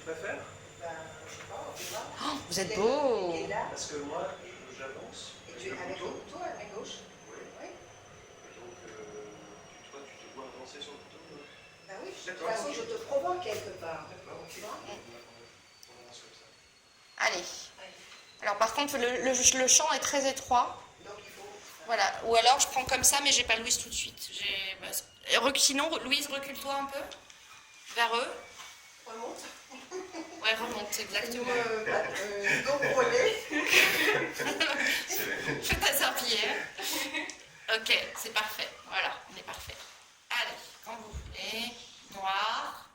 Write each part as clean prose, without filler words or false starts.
préfères? Ben, je sais pas, on verra. Oh, vous êtes beau. Et là, Parce que moi, j'avance. et tu es avec le couteau à ma gauche. Oui. Oui. Et donc, toi, tu te vois avancer sur le couteau? Ben oui, de toute D'accord, façon, ok. je te provoque quelque part. D'accord, ok. Tu vois? On avance comme ça. Allez. Alors par contre, le champ est très étroit. Donc il faut. Voilà. Ou alors je prends comme ça, mais j'ai pas Louise tout de suite. Sinon, Louise, recule-toi un peu. Vers eux. Remonte. Ouais, remonte, exactement. Donc relais. Fais ta serpillière. Ok, c'est parfait. Voilà, on est parfait. Allez, quand vous voulez. Noir.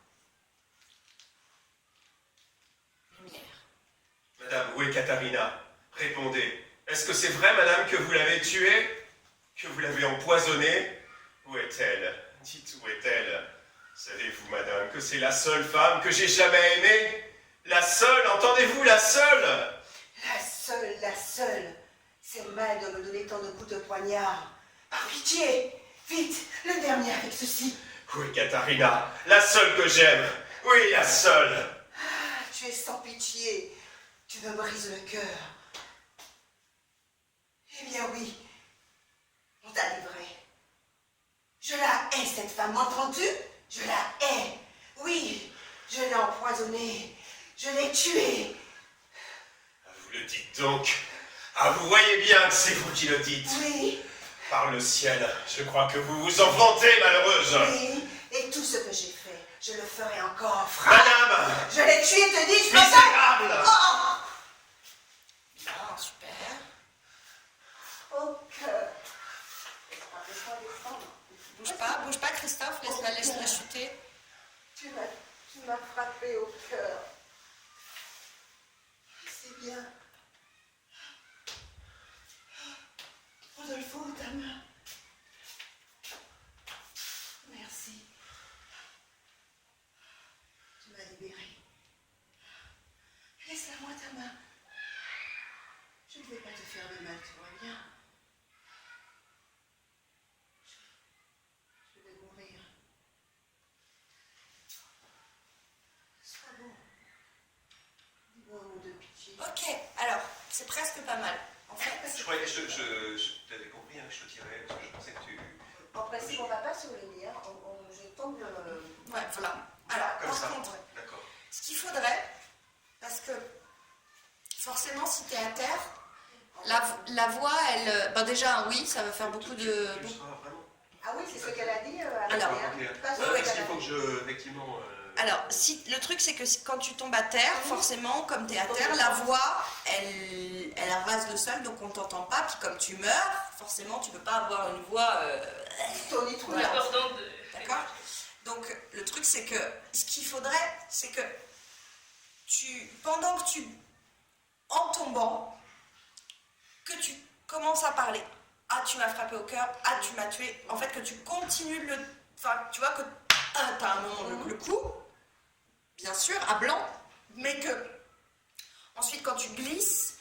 Lumière. Madame, où est Katharina? Répondez. Est-ce que c'est vrai, madame, que vous l'avez tuée? Que vous l'avez empoisonnée? Où est-elle? Dites, où est-elle? Savez-vous, madame, que c'est la seule femme que j'ai jamais aimée? La seule, entendez-vous, la seule? La seule. C'est mal de me donner tant de coups de poignard. Par pitié, vite, le dernier avec ceci. Où est Katharina? La seule que j'aime. Oui, la seule. Ah, tu es sans pitié. Tu me brises le cœur. Eh bien oui, on t'a livré. Je la hais, cette femme, m'entends-tu? Je la hais. Oui, je l'ai empoisonnée. Je l'ai tuée. Vous le dites donc. Ah, vous voyez bien que c'est vous qui le dites. Oui, Par le ciel, je crois que vous vous en vantez, malheureuse. oui. Et tout ce que j'ai fait, je le ferai encore. Madame! Je l'ai tuée, te dis-je. Misérable! Oh, Ah, super. au cœur. Laisse-moi descendre. Bouge pas, Christophe, laisse-la chuter. Tu m'as frappé au cœur. C'est bien. Rodolfo, ta main. Merci. Tu m'as libérée. Laisse-la-moi ta main. Je ne vais pas te faire de mal, tu vois bien. Je vais mourir. Sois bon. Dis-moi un mot de pitié. Ok, alors, c'est presque pas mal. En fait, Je croyais que je t'avais compris, hein, que je te tirais, parce que je pensais que tu... En principe, on ne va pas sur les liens. Je tombe. ouais, voilà. Alors, Comme par ça. contre, D'accord. ce qu'il faudrait, parce que forcément, si tu es à terre, la voix, elle. Ben déjà, oui, ça va faire beaucoup de. Tu seras vraiment... Ah oui, c'est ce qu'elle a dit à Alors, l'intérieur. ok. Pas ce Ouais, qu'elle parce a qu'il faut dit. que je, effectivement... Alors, le truc, c'est que quand tu tombes à terre, forcément, comme tu es à terre, la voix, elle rase le sol, donc on t'entend pas. Puis comme tu meurs, forcément, tu peux pas avoir une voix. Tonitruante. D'accord? Donc, le truc, c'est que ce qu'il faudrait, c'est que pendant que en tombant, que tu commences à parler. Ah, tu m'as frappé au cœur. Ah, tu m'as tué. En fait, que tu continues enfin, tu vois, que t'as un moment le coup, bien sûr, à blanc, mais que ensuite, quand tu glisses,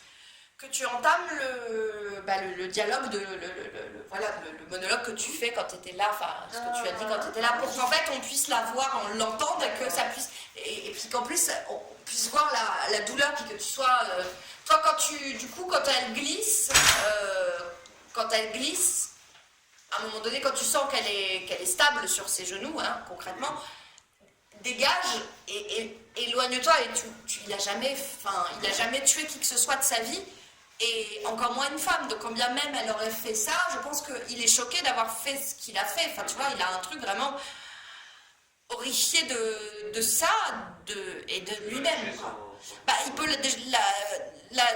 que tu entames le dialogue, voilà, le monologue que tu fais quand tu étais là, enfin, ce que tu as dit quand tu étais là, pour qu'en fait on puisse la voir, on l'entende, et que ça puisse, et puis qu'en plus on puisse voir la douleur, puis que tu sois, toi quand elle glisse, à un moment donné, quand tu sens qu'elle est stable sur ses genoux, hein, concrètement, dégage et éloigne-toi, et il a jamais tué qui que ce soit de sa vie, et encore moins une femme. Donc quand bien même elle aurait fait ça, je pense qu'il est choqué d'avoir fait ce qu'il a fait. Enfin, tu vois, il a un truc vraiment horrifié de ça et de lui-même, quoi. Bah, il peut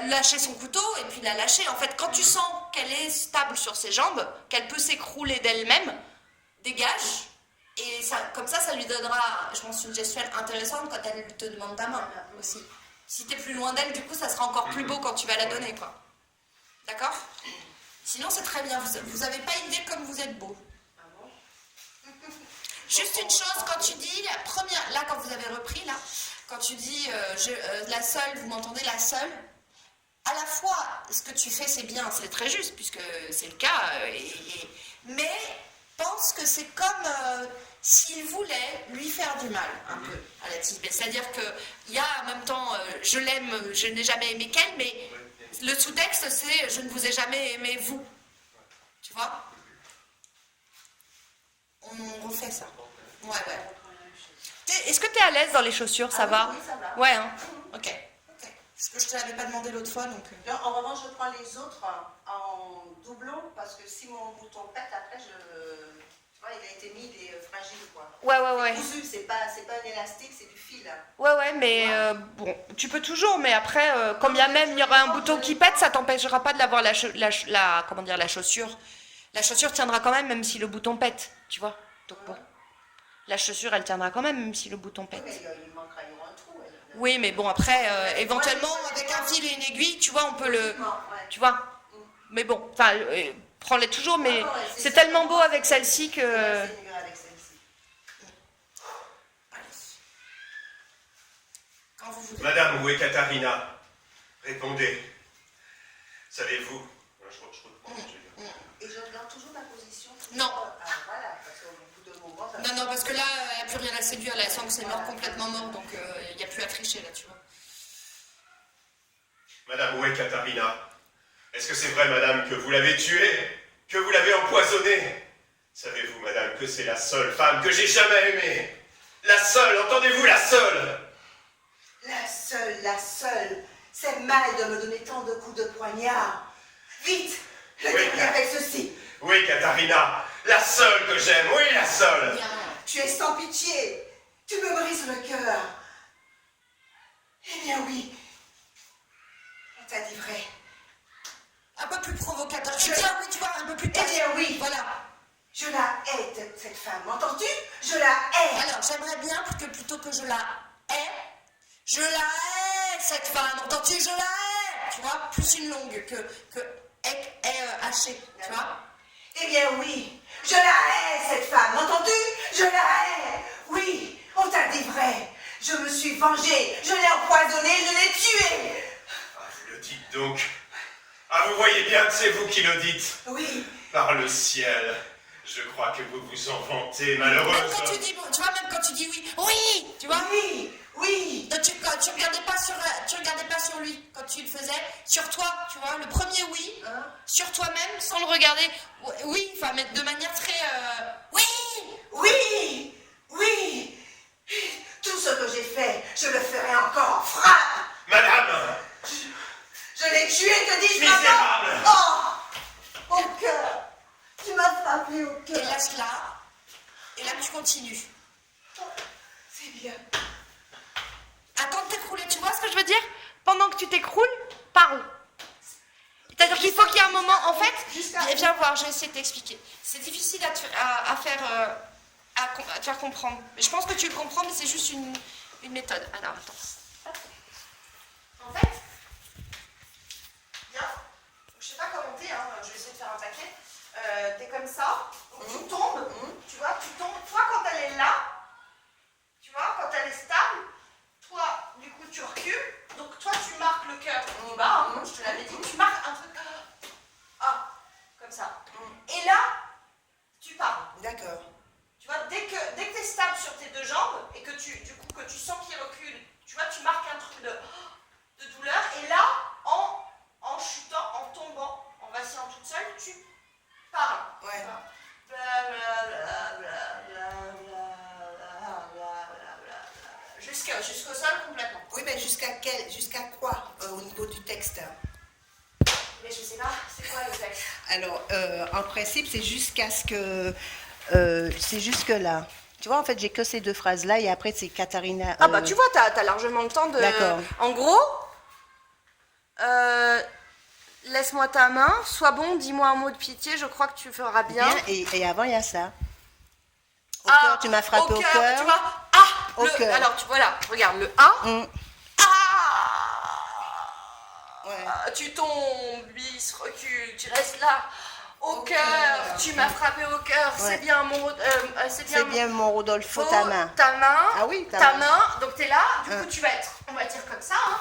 lâcher son couteau et puis la lâcher. En fait, quand tu sens qu'elle est stable sur ses jambes, qu'elle peut s'écrouler d'elle-même, dégage. Et ça, comme ça lui donnera, je pense, une gestuelle intéressante quand elle te demande ta main aussi. Si t'es plus loin d'elle, du coup, ça sera encore plus beau quand tu vas la donner, quoi. D'accord? Sinon, c'est très bien. Vous avez pas idée comme vous êtes beau. Juste une chose, quand tu dis la première, là, quand vous avez repris, là, quand tu dis la seule, vous m'entendez, la seule, à la fois, ce que tu fais, c'est bien, c'est très juste, puisque c'est le cas, mais pense que c'est comme s'il voulait lui faire du mal, un peu, à la Tisbé. C'est-à-dire qu'il y a en même temps, je l'aime, je n'ai jamais aimé qu'elle, mais le sous-texte, c'est je ne vous ai jamais aimé vous. Tu vois? On refait ça. Ouais. Est-ce que tu es à l'aise dans les chaussures? Ça va? Oui, ça va. Ouais, hein? Ok. Parce que je te l'avais pas demandé l'autre fois, donc... En revanche, je prends les autres en doublon, parce que si mon bouton pète, après, tu vois, il a été mis, il est fragile, quoi. Ouais. Cousu, c'est pas un élastique, c'est du fil. Ouais, mais bon, tu peux toujours, mais après, quand bien même il y aura un bouton qui pète, ça t'empêchera pas de l'avoir comment dire, la chaussure. La chaussure tiendra quand même si le bouton pète, tu vois. Donc bon, la chaussure, elle tiendra quand même si le bouton pète. Oui, mais il manquera, il y aura un trou. Oui, mais bon, après, éventuellement, avec un fil et une aiguille, tu vois, on peut le... Tu vois. Mais bon, enfin, prends-les toujours, mais c'est tellement beau avec celle-ci que... C'est mieux avec celle-ci. Quand vous voulez. Madame, où est Katharina? Répondez. Savez-vous? Je reprends, je veux dire. Et je regarde toujours ma position. Non. Ah, voilà, parce qu'au bout d'un moment, ça... Non, parce que là, elle n'a plus rien à séduire, là, elle sent que c'est mort, complètement mort, donc il n'y a plus à tricher, là, tu vois. Madame, où est Katharina? Est-ce que c'est vrai, madame, que vous l'avez tuée? Que vous l'avez empoisonnée? Savez-vous, madame, que c'est la seule femme que j'ai jamais aimée? La seule, entendez-vous, la seule? La seule. C'est mal de me donner tant de coups de poignard. Vite, le terminer avec ceci. Oui, Katharina, la seule que j'aime, oui, la seule. Bien. Tu es sans pitié. Tu me brises le cœur. Eh bien oui. On t'a dit vrai. Un peu plus provocateur. Je dis, oui, tu vois, un peu plus tard. Eh bien oui. Voilà. Je la hais, cette femme. Entends-tu? Je la hais. Alors, j'aimerais bien que plutôt que je la hais, je la hais, cette femme. Entends-tu? Je la hais. Tu vois, plus une longue que haché, tu vois. Eh bien oui. Je la hais, cette femme. Entends-tu? Je la hais. Oui, on t'a dit vrai. Je me suis vengée. Je l'ai empoisonnée. Je l'ai tuée. Ah, vous le dites donc. Ah, vous voyez bien que c'est vous qui le dites. Oui. Par le ciel, je crois que vous vous en vantez, Même malheureuse. quand tu dis, tu vois, même quand tu dis oui, tu vois. Oui. Donc, tu regardais pas sur lui quand tu le faisais, sur toi, tu vois, le premier oui, Hein? sur toi-même, sans le regarder, oui, enfin, mais de manière très, oui. Oui. Tout ce que j'ai fait, je le ferai encore. Frappe. Madame, Je l'ai tué, te dis-je misérable. maintenant. Oh, au cœur. Tu m'as frappé au Et cœur. lâche là, et là tu continues. C'est bien. Attends de t'écrouler, tu vois ce que je veux dire? Pendant que tu t'écroules, parle. C'est-à-dire qu'il faut qu'il y ait un moment, en fait, viens voir, je vais essayer de t'expliquer. C'est difficile à te faire comprendre. Je pense que tu le comprends, mais c'est juste une méthode. Alors, attends. En fait, viens, je sais pas comment t'es, hein, je vais essayer de faire un paquet. T'es comme ça, donc tu tombes, tu vois, toi quand elle est là, tu vois, quand elle est stable, toi, du coup, tu recules, donc toi, tu marques le cœur en bas, hein, je te l'avais dit, tu marques un truc, comme ça. Et là, tu parles. D'accord. Tu vois, dès que tu es stable sur tes deux jambes et que tu sens qu'il recule, tu vois, tu marques un truc de douleur, et là, en chutant, en tombant, en vacillant toute seule, tu parles. Ouais. Jusqu'au sol complètement. Oui, mais jusqu'à quoi au niveau du texte? Mais je sais pas, c'est quoi le texte? Alors, en principe, c'est jusqu'à ce que... c'est jusque là. Tu vois, en fait, j'ai que ces deux phrases-là et après, c'est Katharina... Ah bah tu vois, t'as largement le temps de... D'accord. En gros, laisse-moi ta main, sois bon, dis-moi un mot de pitié, je crois que tu feras bien. Et avant, il y a ça. Au cœur, tu m'as frappé au cœur. Tu vois, Au cœur. Alors, voilà, regarde, le A. Ouais. Tu tombes, bis, recule, tu restes là. Au cœur, tu m'as frappé au cœur, Ouais. c'est bien mon... C'est bien mon Rodolfo, ta main. Ta main. Ah oui, ta main. Donc t'es là, du coup tu vas être, on va dire comme ça, hein.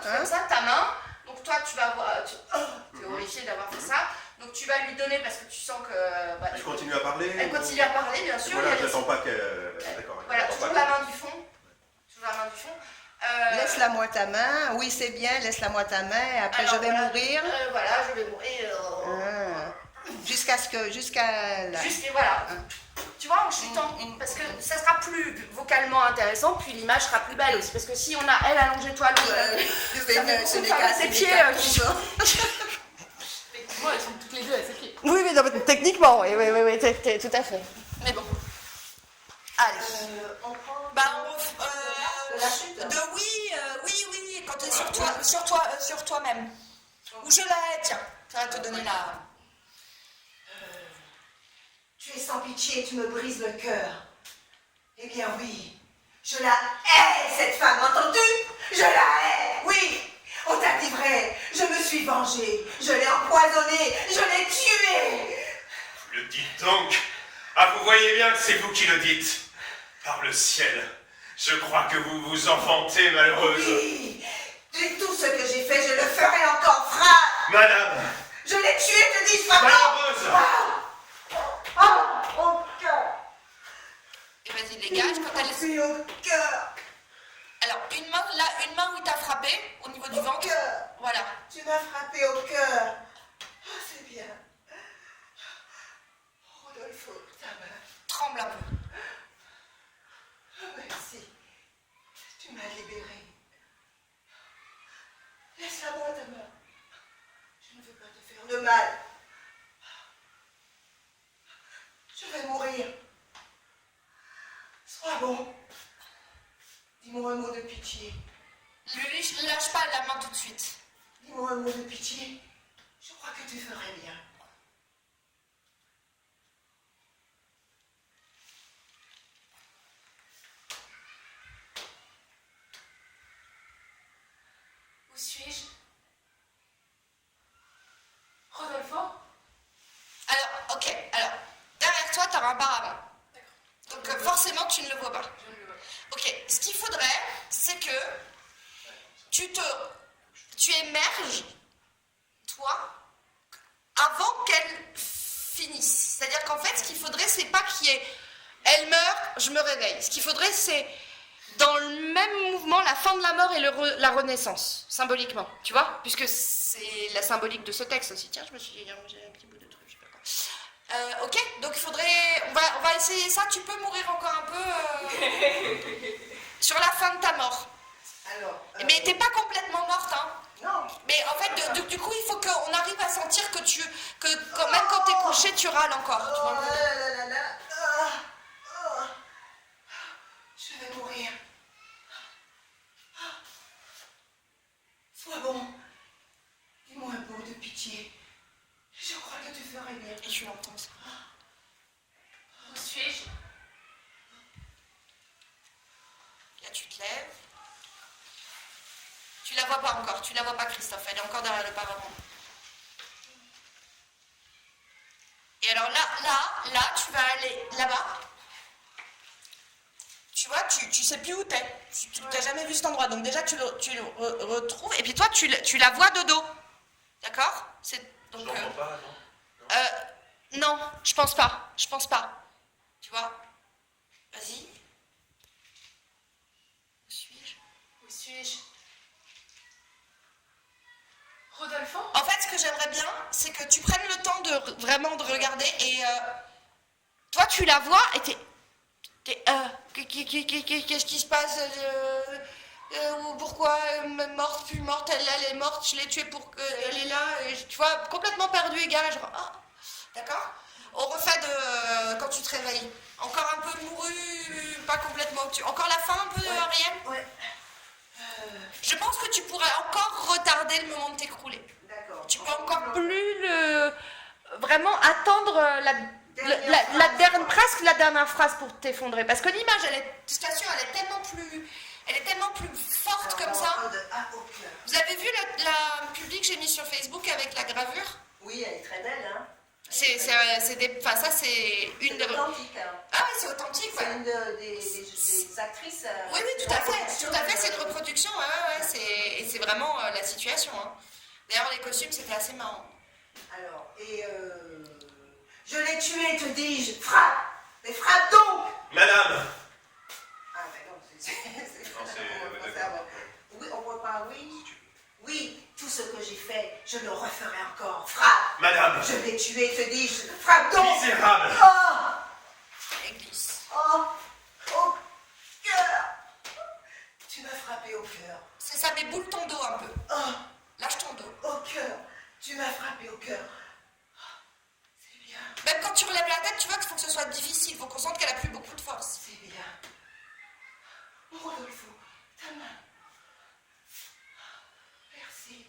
Comme ça, ta main. Donc toi tu vas avoir, t'es horrifié d'avoir fait ça. Donc tu vas lui donner parce que tu sens que... bah, Elle continue à parler. elle continue à parler, bien Et sûr. voilà, il y a j'attends pas qu'elle. D'accord. Voilà, j'attends toujours pas la main du fond. Toujours la main du fond. Laisse-la-moi ta main. Oui, c'est bien, laisse-la-moi ta main. Après, alors, je vais voilà. mourir. Voilà, je vais mourir. Jusqu'à là. Voilà. Tu vois, en chutant. Parce que ça sera plus vocalement intéressant, puis l'image sera plus belle aussi. Parce que si on a elle allongée, toi, Ce n'est qu'à ses pieds. Effectivement, elles sont toutes les deux à ses pieds. Oui, mais non, techniquement, oui, tout à fait. Mais bon. Allez. on prend Bah, de la chute. oui, quand t'es sur toi-même. Ou je la hais, tiens. Ça va te donner la... Tu es sans pitié, tu me brises le cœur. Eh bien oui, je la hais, cette femme, entends-tu? Je la hais, oui. On t'a dit vrai, je me suis vengée, je l'ai empoisonnée, je l'ai tuée. Vous le dites donc. Ah, vous voyez bien que c'est vous qui le dites. Par le ciel, je crois que vous vous en vantez, malheureuse. Oui, et tout ce que j'ai fait, je le ferai encore, frère. Madame, Je l'ai tuée, te dis, frère. malheureuse. Au cœur. Et vas-y, dégage quand elle... Oui, au cœur. Alors, une main où il t'a frappé, au niveau du Au ventre. cœur. Voilà. Tu m'as frappé au cœur. Oh, c'est bien. Rodolpho, ta main. Tremble un peu. Oh, merci. Tu m'as libérée. Laisse-la-moi ta main. Je ne veux pas te faire de mal. Je vais mourir. Sois bon. Dis-moi un mot de pitié. Lui, lâche pas la main tout de suite. Dis-moi un mot de pitié. Je crois que tu ferais bien. Où suis-je? Rodolpho? Alors, ok, alors, derrière toi, t'auras un bar à main. Donc forcément, tu ne le vois pas. Je ne le vois pas. Ok, ce qu'il faudrait, c'est que tu émerges, toi, avant qu'elle finisse. C'est-à-dire qu'en fait, ce qu'il faudrait, c'est pas qu'il y ait elle meurt, je me réveille. Ce qu'il faudrait, c'est dans le même mouvement, la fin de la mort et la renaissance, symboliquement, tu vois, puisque c'est la symbolique de ce texte aussi. Tiens, j'ai un petit bout de truc, je sais pas quoi. Ok, donc il faudrait, on va essayer ça. Tu peux mourir encore un peu sur la fin de ta mort. Alors. Mais t'es pas complètement morte, hein. Non. Mais en fait, du coup, il faut qu'on arrive à sentir que même quand t'es couché, tu râles encore. Tu vois. Je vais mourir. Sois bon. Dis-moi un mot de pitié. Je crois que tu ferais bien. Et je l'entends ça. Où suis-je? Là, tu te lèves. Tu la vois pas encore, tu la vois pas, Christophe. Elle est encore derrière le paravent. Et alors là, tu vas aller là-bas. Tu vois, tu sais plus où t'es. Tu n'as jamais vu cet endroit. Donc déjà, tu le retrouves. Et puis toi, tu la vois de dos. D'accord? Donc, Je l'entends pas, non? non, je pense pas. Je pense pas. Tu vois? Vas-y. Où suis-je? Où suis-je? Rodolpho? En fait, ce que j'aimerais bien, c'est que tu prennes le temps de vraiment de regarder et toi, tu la vois et qu'est-ce qui se passe? Pourquoi morte, plus morte, elle est morte, je l'ai tuée pour qu'elle est là, et, tu vois, complètement perdue, égale, genre, ah, d'accord? On refait de quand tu te réveilles. Encore un peu mouru, pas complètement. Encore la fin un peu, Ariel? Ouais. Je pense que tu pourrais encore retarder le moment de t'écrouler. D'accord. Tu peux encore plus vraiment attendre la dernière, presque la dernière phrase pour t'effondrer. Parce que l'image, situation, elle est tellement plus forte comme ça. Vous avez vu la publique que j'ai mise sur Facebook avec la gravure? Oui, elle est très belle, hein. Ça, c'est une C'est authentique, hein. Ah oui, c'est authentique, C'est ouais. une des actrices. Oui, tout à fait, c'est une reproduction, et c'est vraiment la situation. Hein. D'ailleurs, les costumes, c'était assez marrant. Alors, Et je l'ai tué, te dis-je. Frappe. Mais frappe donc. Madame. Ah, mais non, c'est... Non, c'est... Oui, on peut pas, oui. Oui, tout ce que j'ai fait, je le referai encore. Frappe. Madame. Je l'ai tué, te dis-je. Frappe donc. Misérable. Oh. Elle glisse. Oh. Au cœur. Tu m'as frappé au cœur. C'est ça, mais boule ton dos un peu. Oh. Lâche ton dos. Au cœur. Tu m'as frappé au cœur. C'est bien. Même quand tu relèves la tête, tu vois qu'il faut que ce soit difficile. Il faut qu'on sente qu'elle a plus beaucoup de force. C'est bien. Mon Rodolfo, ta main. Merci.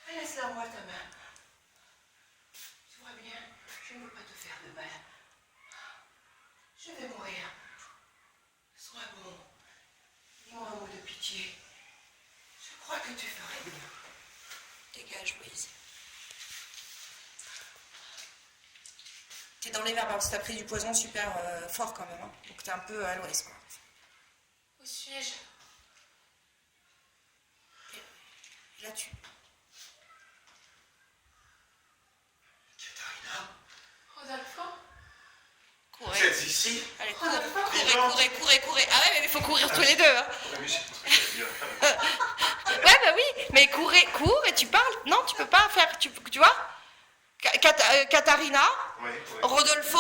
Laisse-la moi ta main. Tu vois bien, je ne veux pas te faire de mal. Je vais mourir. Sois bon. Dis-moi un mot de pitié. Je crois que tu ferais bien. Dégage, Louise. T'es dans les verbes, parce que t'as pris du poison super fort quand même. Hein. Donc t'es un peu à l'ouest, quoi. Où suis-je? Et là, tu... Katharina. Rodolfo? Vous Courez. êtes ici? Allez, courez, Vivante. courez. Ah ouais, mais il faut courir tous les deux. Hein. Ouais, mais j'ai un truc à dire. Ouais, bah oui, mais cours et tu parles. Non, tu peux pas faire, tu vois Katharina, Oui, Rodolfo,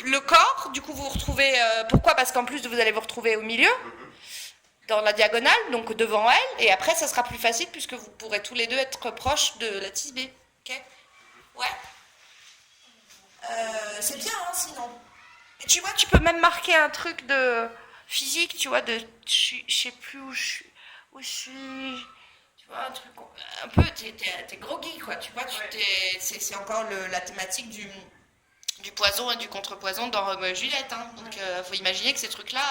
le corps, du coup vous vous retrouvez, pourquoi? Parce qu'en plus vous allez vous retrouver au milieu, dans la diagonale, donc devant elle, et après ça sera plus facile puisque vous pourrez tous les deux être proches de la tige B, ok? Ouais. C'est bien, hein, sinon. Et tu vois, tu peux même marquer un truc de physique, tu vois, je sais plus où je suis, tu vois, un truc, un peu, t'es groggy, quoi, tu vois, c'est encore la thématique du poison et du contrepoison dans Roméo et Juliette, hein. Donc faut imaginer que ces trucs-là,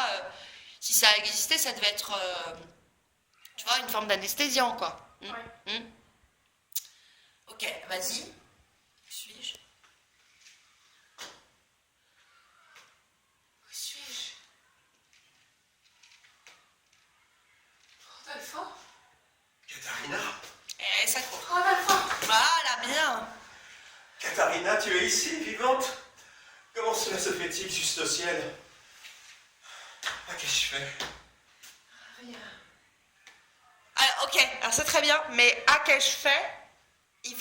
si ça existait, ça devait être, tu vois, une forme d'anesthésiant, quoi. Ok, vas-y. Où suis-je? Où suis-je? Rodolfo? Katharina. Eh, ça court. Rodolfo! Voilà, bien. Katharina, tu es ici, vivante? Comment cela se fait-il juste au ciel? Ah, qu'est-ce que je fais? Rien. Alors, ok, alors c'est très bien, mais à qu'ai-je fait? Il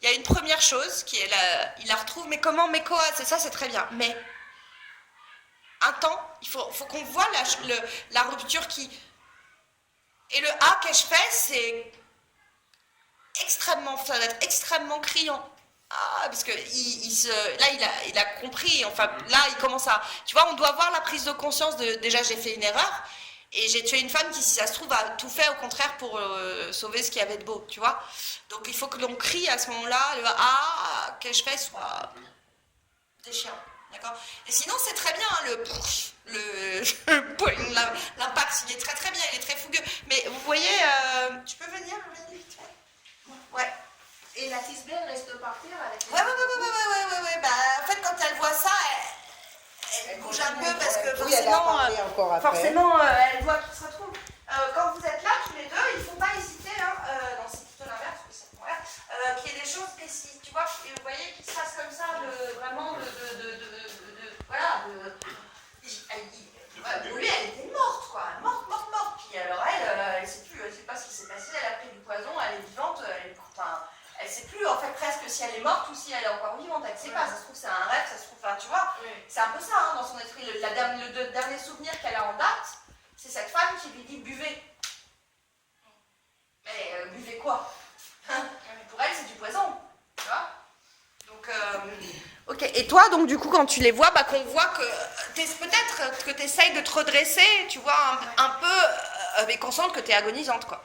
y a une première chose qui est il la retrouve, mais comment, mais quoi? C'est ça, c'est très bien. Mais un temps, il faut qu'on voit la rupture qui. Et le A qu'ai-je fait, c'est extrêmement, ça va être extrêmement criant. Ah, parce que là, il a compris. Enfin, là, il commence à. Tu vois, on doit avoir la prise de conscience de déjà, j'ai fait une erreur. Et j'ai tué une femme qui, si ça se trouve, a tout fait au contraire pour sauver ce qu'il y avait de beau, tu vois. Donc il faut que l'on crie à ce moment-là, le « Ah, qu'ai-je fait ?» soit déchirant, d'accord. Et sinon, c'est très bien, l'impact, il est très très bien, il est très fougueux. Mais vous voyez, tu peux venir vite fait. Ouais. Et la tisbée reste par terre avec les... Ouais. Bah, en fait, quand elle voit ça, elle bouge un peu parce que Oui, elle a forcément, parlé encore après. forcément elle voit qu'ils se retrouvent. Quand vous êtes là, tous les deux, il ne faut pas hésiter, hein, non, c'est plutôt l'inverse, mais c'est pour elle, qu'il y ait des choses précises, tu vois, vous voyez, qui se passent comme ça, vraiment, voilà, pour lui, elle était morte, quoi, morte. Puis alors elle ne sait plus, elle ne sait pas ce qui s'est passé, elle a pris du poison, elle est vivante, elle sait plus en fait presque si elle est morte ou si elle est encore vivante, elle ne sait pas, ça se trouve c'est un rêve, ça se trouve, enfin tu vois, c'est un peu ça hein, dans son esprit, le dernier souvenir qu'elle a en date, c'est cette femme qui lui dit buvez. Mais buvez quoi? Pour elle c'est du poison, tu vois. Donc, ok, et toi donc du coup quand tu les vois, bah qu'on voit que peut-être que tu essayes de te redresser, tu vois, un peu, mais qu'on sente que tu es agonisante quoi.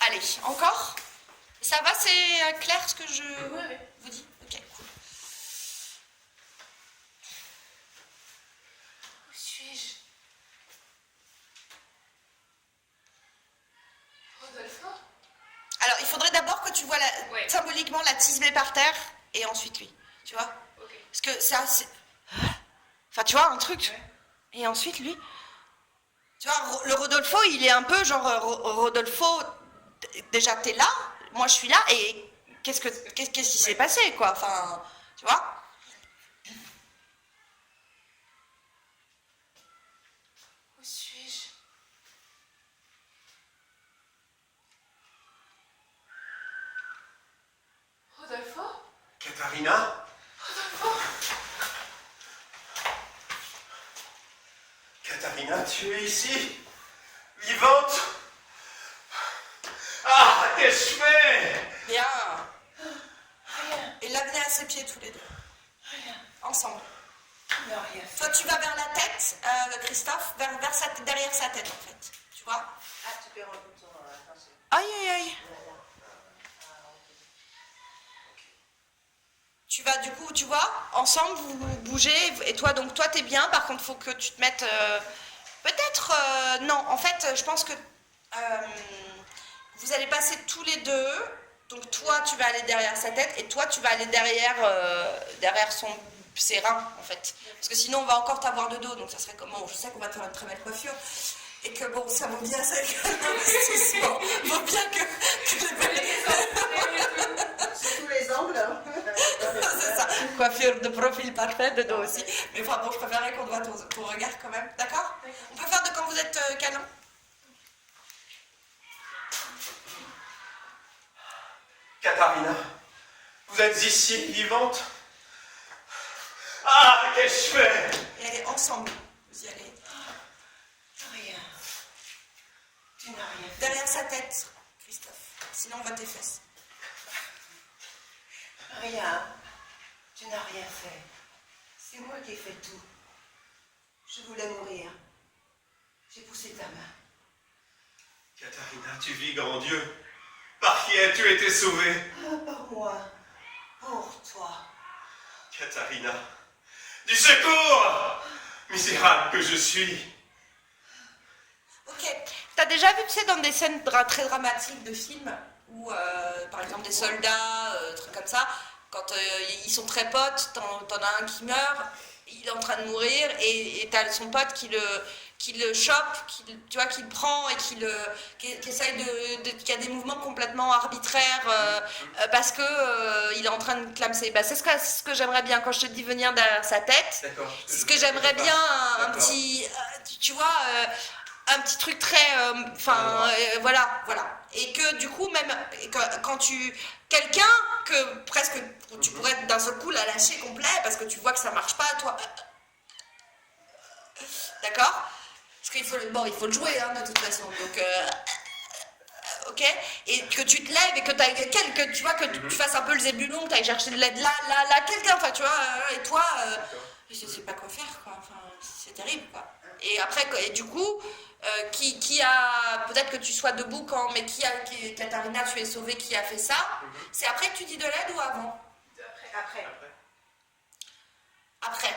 Allez, encore? Ça va, c'est clair ce que je vous dis? Ok, cool. Où suis-je? Rodolfo? Alors, il faudrait d'abord que tu vois symboliquement la tisbée par terre et ensuite lui, tu vois? Ok. Parce que ça, c'est... Enfin, tu vois, un truc. Et ensuite lui. Tu vois, le Rodolfo, il est un peu genre Rodolfo déjà t'es là, moi je suis là, et qu'est-ce qui s'est passé, quoi? Enfin, tu vois? Où suis-je? Rodolfo? Katharina? Katharina, tu es ici? Vivante? Ah, qu'ai-je fait? Bien. Rien, Et là, venez à ses pieds tous les deux, rien. ensemble. Tu n'as rien fait. Toi, tu vas vers la tête, Christophe, derrière sa tête, en fait. Tu vois? Ah, tu peux rendre ton attention. Aïe, aïe, aïe. Voilà. Tu vas, du coup, tu vois, ensemble, vous bougez, et toi, donc, toi, t'es bien. Par contre, faut que tu te mettes... peut-être... non, en fait, je pense que vous allez passer tous les deux. Donc, toi, tu vas aller derrière sa tête, et toi, tu vas aller derrière ses reins, en fait. Parce que sinon, on va encore t'avoir de dos, donc ça serait comment? Je sais qu'on va te faire une très belle coiffure, et que, bon, ça vaut bien ça, l'investissement. Vaut bien que Sous tous les angles. Hein. c'est ça, coiffure de profil parfait, de dos aussi. Mais enfin, bon, je préférerais qu'on voit ton regard quand même, d'accord? On peut faire de quand vous êtes câlin. Katharina, vous êtes ici, vivante? Ah, qu'ai-je fait? Et allez, ensemble, vous y allez. Rien. Tu n'as rien fait. Derrière sa tête, Christophe. Sinon, on va tes fesses. Rien. Tu n'as rien fait. C'est moi qui ai fait tout. Je voulais mourir. J'ai poussé ta main. Katharina, tu vis, grand Dieu. Par qui as-tu été sauvée? Ah, par moi. Pour toi. Katharina, du secours! Misérable que je suis. Ok. T'as déjà vu, tu sais, dans des scènes très dramatiques de films, où, par exemple, des soldats, trucs comme ça, quand ils sont très potes, t'en as un qui meurt, il est en train de mourir, et t'as son pote qui le chope, tu vois, qui le prend et qui essaye qui a des mouvements complètement arbitraires parce que il est en train de clamser. Bah, c'est ce que j'aimerais bien quand je te dis venir derrière sa tête. D'accord. C'est ce que j'aimerais bien, un D'accord. petit, tu vois, un petit truc très, voilà. Et que du coup, même quand quelqu'un que presque tu pourrais d'un seul coup la lâcher complet parce que tu vois que ça marche pas, toi. D'accord? Parce qu'il faut, il faut le jouer, hein, de toute façon. Donc, ok? Et que tu te lèves et que que tu vois, que tu fasses un peu le zébulon, que tu ailles chercher de l'aide là, quelqu'un, enfin, tu vois, et toi, je sais pas quoi faire, quoi. Enfin, c'est terrible, quoi. Et après, et du coup, qui a, peut-être que tu sois debout mais Katharina, tu es sauvée, qui a fait ça? C'est après que tu dis de l'aide ou avant? Après. Après.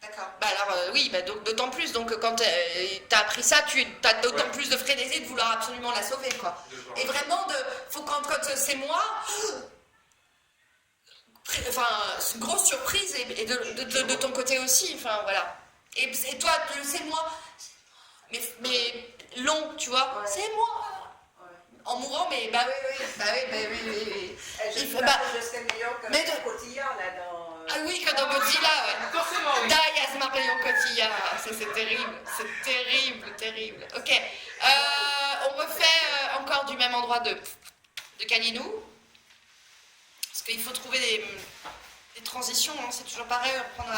D'accord. Bah alors oui, bah donc d'autant plus. Donc quand t'as appris ça, tu as d'autant plus de frénésie de vouloir absolument la sauver, quoi. Et vraiment, faut quand c'est moi. Enfin, c'est une grosse surprise et de ton côté aussi. Enfin voilà. Et toi, c'est moi. Mais long, tu vois. Ouais. C'est moi. Ouais. En mourant, mais bah oui. Je Il faut- sais bah, je serais meilleur que mais le cotillard, là, dans... Ah oui, que dans Godzilla, ouais. Forcément, oui. Die as Marion Cotillard. C'est terrible. C'est terrible. Ok. On refait encore du même endroit de Kalinou. Parce qu'il faut trouver des transitions, hein. C'est toujours pareil, reprendre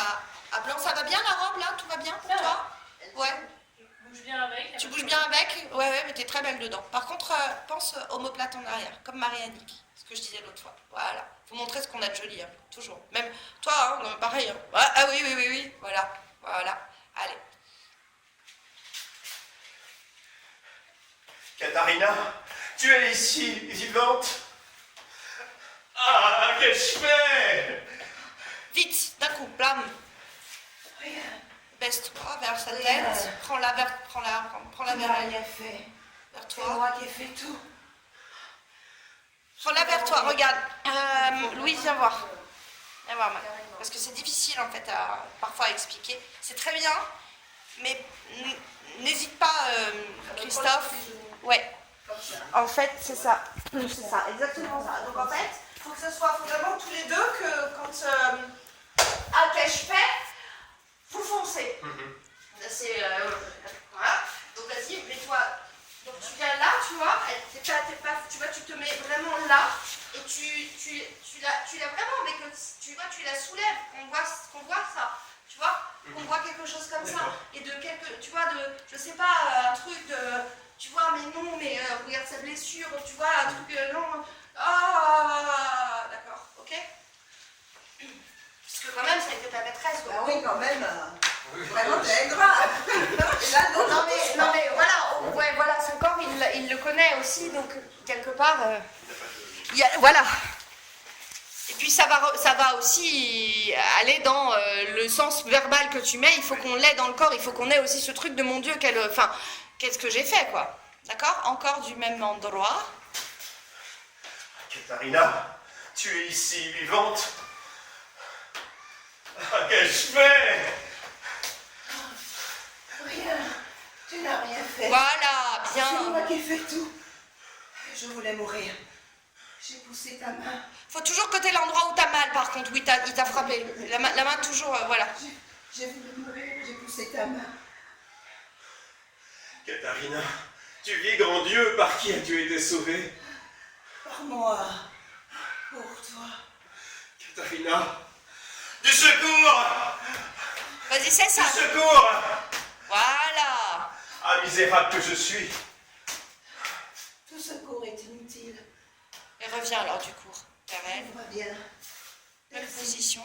à blanc. Ça va bien la robe là? Tout va bien pour toi? Ouais. Je bouge bien avec. Tu bouges bien avec? Ouais, mais t'es très belle dedans. Par contre, pense omoplate en arrière, comme Marie-Annick, ce que je disais l'autre fois. Voilà. Faut montrer ce qu'on a de joli, hein. Toujours. Même toi, hein, non, pareil. Hein. Ah oui. Voilà. Allez. Katharina, tu es ici, vivante? Ah, qu'ai-je fait? Vite, d'un coup, blam. Rien. Baisse-toi vers sa Rien. tête. Prends-la vers Tu n'as rien fait. vers C'est toi. moi qui ai fait tout. Prends-la vers toi, regarde. Louise, viens voir. Viens voir, madame. Parce que c'est difficile, en fait, parfois à expliquer. C'est très bien, mais n'hésite pas, Christophe. Ouais. Comme ça. En fait, c'est ça. C'est ça, exactement ça. Donc en fait, il faut que ce soit vraiment tous les deux que quand ok je fais, vous foncez. C'est voilà. Donc vas-y, mets-toi. Donc tu viens là, tu vois, tu vois, tu te mets vraiment là et tu la vraiment avec le, tu vois, tu la soulèves, qu'on voit ça, tu vois, qu'on voit quelque chose comme ça et de quelque, tu vois, de, je sais pas, un truc de, tu vois, mais non, mais regarde sa blessure, tu vois, un truc non, ah, d'accord, ok. Parce que quand même, ça a été ta maîtresse, quoi. Ah oui, quand même. Vraiment, t'es ingrat. Et là, non, Non mais voilà, ouais, voilà, son corps il le connaît aussi, donc quelque part, voilà. Et puis ça va aussi aller dans le sens verbal que tu mets, il faut qu'on l'ait dans le corps, il faut qu'on ait aussi ce truc de mon Dieu, qu'est-ce que j'ai fait, quoi. D'accord? Encore du même endroit. Katharina, tu es ici, vivante. Qu'ai-je fait? Rien, tu n'as rien fait. Voilà, C'est bien. moi qui ai fait tout. Je voulais mourir. J'ai poussé ta main. Faut toujours coter l'endroit où t'as mal, par contre, où il t'a frappé. La main toujours, voilà. J'ai voulu mourir, j'ai poussé ta main. Katharina, tu vis grand Dieu, par qui as-tu été sauvée? Par moi. Pour toi. Katharina, du secours! Vas-y, c'est ça. Du secours! Voilà. Ah, misérable que je suis! Tout secours est inutile. Et reviens alors du cours vers elle. Tout va bien. Même position.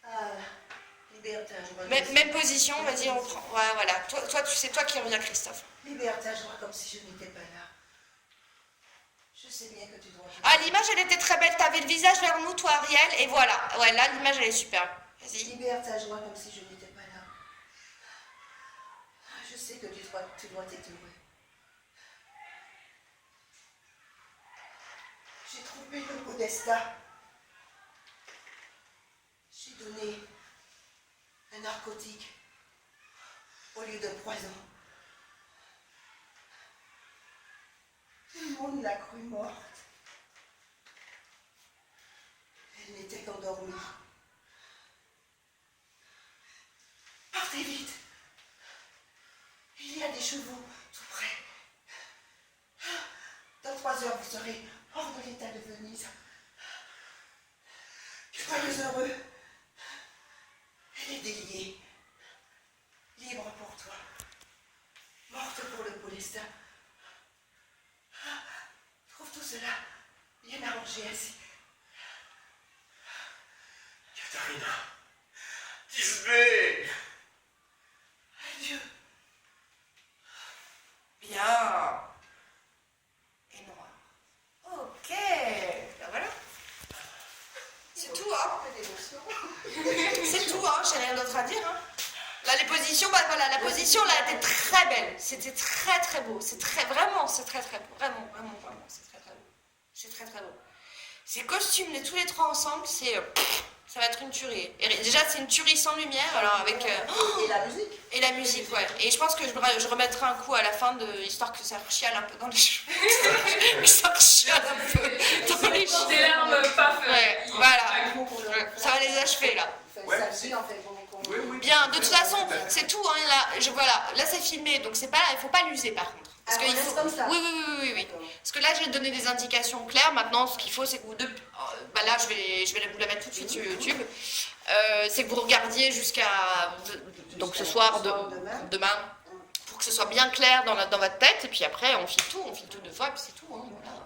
Ah, Libertin, je vois. Même position, vas-y, on reprend. Ouais, voilà. Toi, c'est toi qui reviens, Christophe. Libertin, je vois comme si je n'étais pas là. Je sais bien que tu dois. Ah, l'image, elle était très belle. T'avais le visage vers nous, toi, Ariel. Et voilà. Ouais, là, l'image, elle est superbe. Vas-y. Libertin, je vois comme si je n'étais pas là. Je sais que tu dois t'étouffer. J'ai trouvé le podestat. J'ai donné un narcotique au lieu de poison. Tout le monde l'a cru morte. Elle n'était qu'endormie. Partez vite. Il y a des chevaux tout près. Dans 3 heures, vous serez hors de l'état de Venise. Soyez heureux. Elle est déliée. Libre pour toi. Morte pour le podestat. Trouve tout cela bien arrangé ainsi. Katharina, Tisbé! Adieu. Bien. Et noir. Ok. Ben voilà. C'est tout, hein. C'est tout, hein. J'ai rien d'autre à dire, hein. Là, les positions, bah voilà, la position là était très belle. C'était très très beau. C'est très beau. Vraiment, c'est très très beau. Vraiment, c'est très très beau. C'est très très beau. Ces costumes, tous les trois ensemble, ça va être une tuerie. Et déjà, c'est une tuerie sans lumière, alors avec... Et la musique. Et la musique, ouais. Et je pense que je remettrai un coup à la fin, histoire que ça chiale un peu dans les cheveux. Que ça chiale un peu dans les cheveux. Des larmes pas faites. Ouais, voilà. Ouais, ça va les achever, là. Ouais. Ça en fait. Oui, oui. Bien, de toute façon, c'est tout. Hein, là c'est filmé, donc c'est pas là, il faut pas l'user par contre. Parce Ah, que on laisse comme ça. Oui. Parce que là, j'ai donné des indications claires. Maintenant, ce qu'il faut, c'est que vous deux. Bah là, je vais vous la mettre tout de suite sur YouTube. C'est que vous regardiez jusqu'à. Donc ce soir, demain, pour que ce soit bien clair dans votre tête. Et puis après, on file tout 2 fois, et puis c'est tout. Hein, voilà.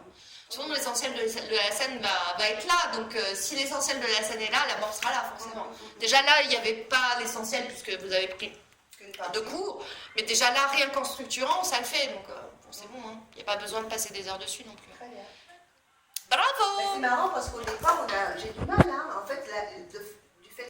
Sinon, l'essentiel de la scène va être là. Donc, si l'essentiel de la scène est là, la mort sera là, forcément. Déjà là, il n'y avait pas l'essentiel, puisque vous avez pris 2 cours. Mais déjà là, rien qu'en structurant, ça le fait. Donc, bon, c'est bon. Hein. Il n'y a pas besoin de passer des heures dessus non plus. Très bien. Bravo! C'est marrant parce qu'au départ, j'ai du mal. Hein. En fait,